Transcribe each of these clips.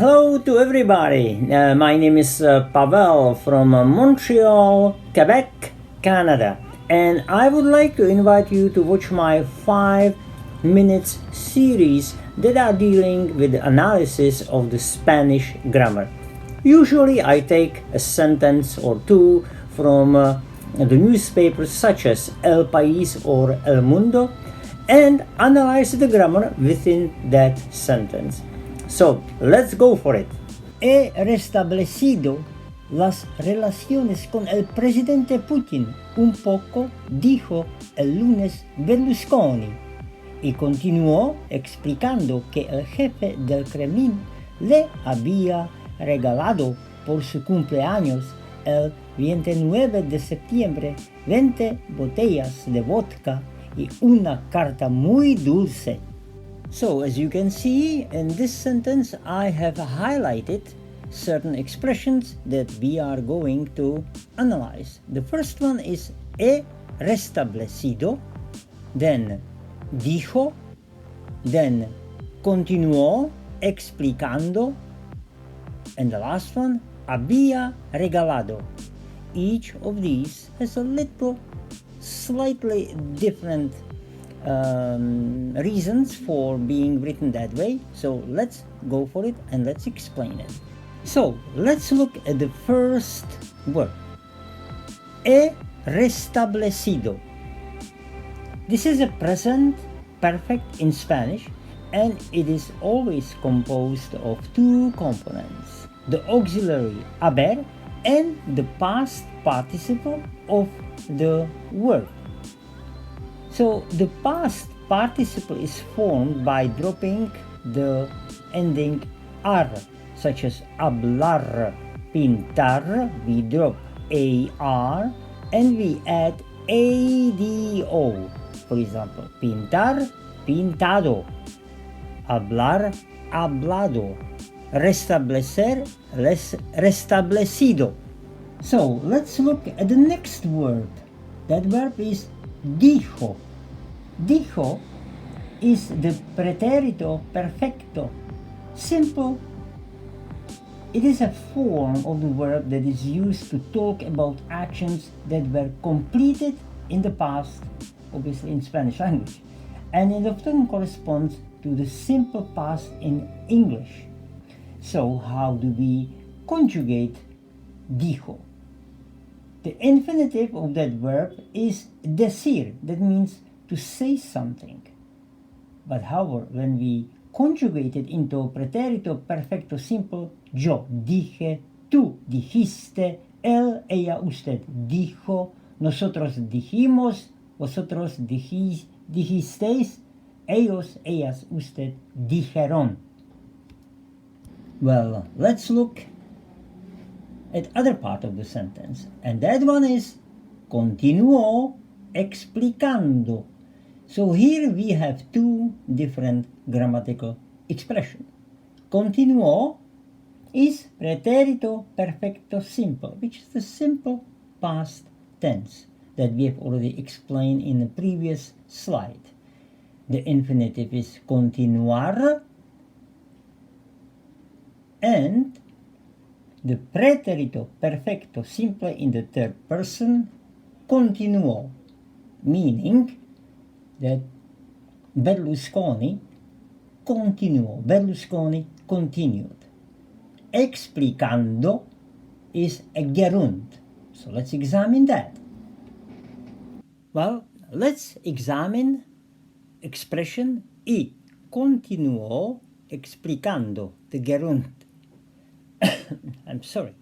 Hello to everybody. My name is Pavel from Montreal, Quebec, Canada, and I would like to invite you to watch my 5 minutes series that are dealing with the analysis of the Spanish grammar. Usually I take a sentence or two from the newspapers such as El País or El Mundo and analyze the grammar within that sentence. So, let's go for it. He restablecido las relaciones con el presidente Putin un poco, dijo el lunes Berlusconi, y continuó explicando que el jefe del Kremlin le había regalado por su cumpleaños el 29 de septiembre 20 botellas de vodka y una carta muy dulce. So, as you can see, in this sentence I have highlighted certain expressions that we are going to analyze. The first one is he restablecido, then dijo, then continuó explicando, and the last one, había regalado. Each of these has a little slightly different reasons for being written that way. So let's go for it and let's explain it. So let's look at the first word. He restablecido. This is a present perfect in Spanish, and it is always composed of two components: the auxiliary haber and the past participle of the word. So the past participle is formed by dropping the ending ar, such as hablar, pintar, we drop ar and we add ado. For example, pintar, pintado, hablar, hablado, restablecer, restablecido. So let's look at the next word. That verb is dijo. Dijo is the pretérito perfecto, simple. It is a form of the verb that is used to talk about actions that were completed in the past, obviously in Spanish language, and it often corresponds to the simple past in English. So how do we conjugate dijo? The infinitive of that verb is decir, that means to say something. But however, when we conjugate it into pretérito perfecto simple, yo dije, tú dijiste, él, ella, usted dijo, nosotros dijimos, vosotros dijisteis, ellos, ellas, usted dijeron. Well, let's look at other part of the sentence, and that one is continuó explicando. So here we have two different grammatical expressions. Continuó is pretérito perfecto simple, which is the simple past tense that we have already explained in the previous slide. The infinitive is continuar, and the pretérito perfecto simple in the third person, continuó, meaning that Berlusconi continuó, Berlusconi continued. Explicando is a gerund. So let's examine that. Well, let's examine expression y continuó explicando, the gerund. I'm sorry.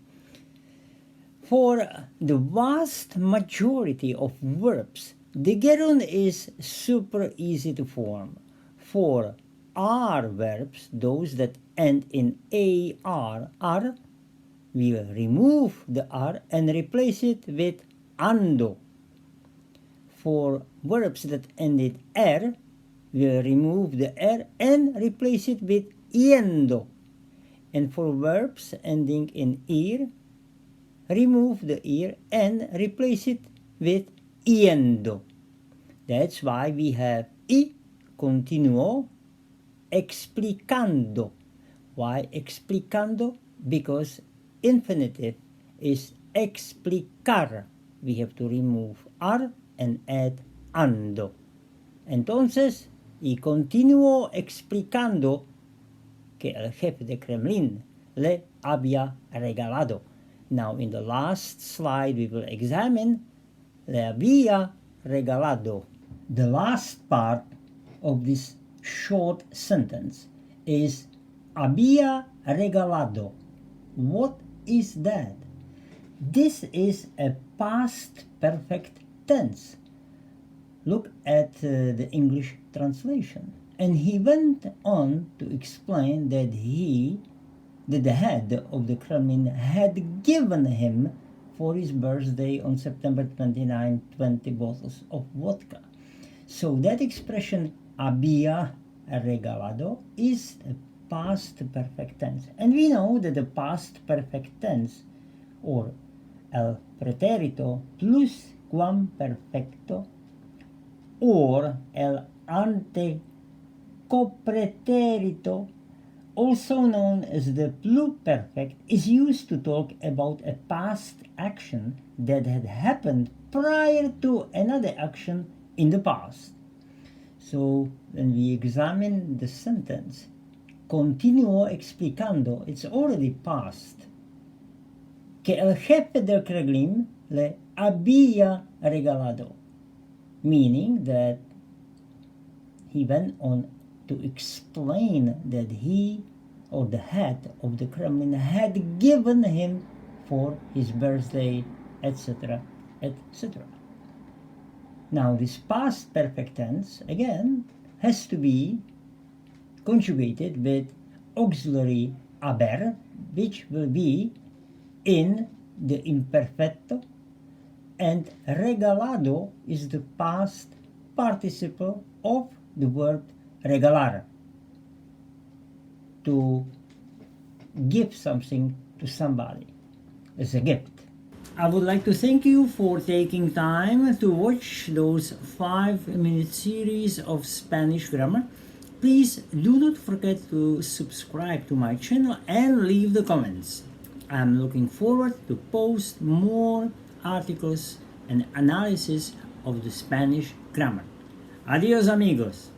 For the vast majority of verbs, the gerund is super easy to form. For are verbs, those that end in ar, we will remove the r and replace it with ando. For verbs that end in er, we will remove the r and replace it with yendo. And for verbs ending in ir, remove the ir and replace it with yendo. That's why we have y continuó explicando. Why explicando? Because infinitive is explicar. We have to remove ar and add ando. Entonces, y continuo explicando que el jefe de Kremlin le había regalado. Now, in the last slide, we will examine le había regalado. The last part of this short sentence is había regalado. What is that? This is a past perfect tense. Look at the English translation. And he went on to explain that the head of the Kremlin had given him for his birthday on September 29, 20 bottles of vodka. So that expression había regalado is a past perfect tense. And we know that the past perfect tense, or el pretérito plus quam perfecto, or el antecopretérito, also known as the pluperfect, is used to talk about a past action that had happened prior to another action in the past. So when we examine the sentence, continuo explicando, it's already past. Que el jefe del Kremlin le había regalado, meaning that he went on to explain that he, or the head of the Kremlin, had given him for his birthday, etc., etc. Now, this past perfect tense, again, has to be conjugated with auxiliary haber, which will be in the imperfecto, and regalado is the past participle of the verb regalar, to give something to somebody as a gift. I would like to thank you for taking time to watch those 5-minute series of Spanish grammar. Please do not forget to subscribe to my channel and leave the comments. I'm looking forward to post more articles and analysis of the Spanish grammar. Adios amigos!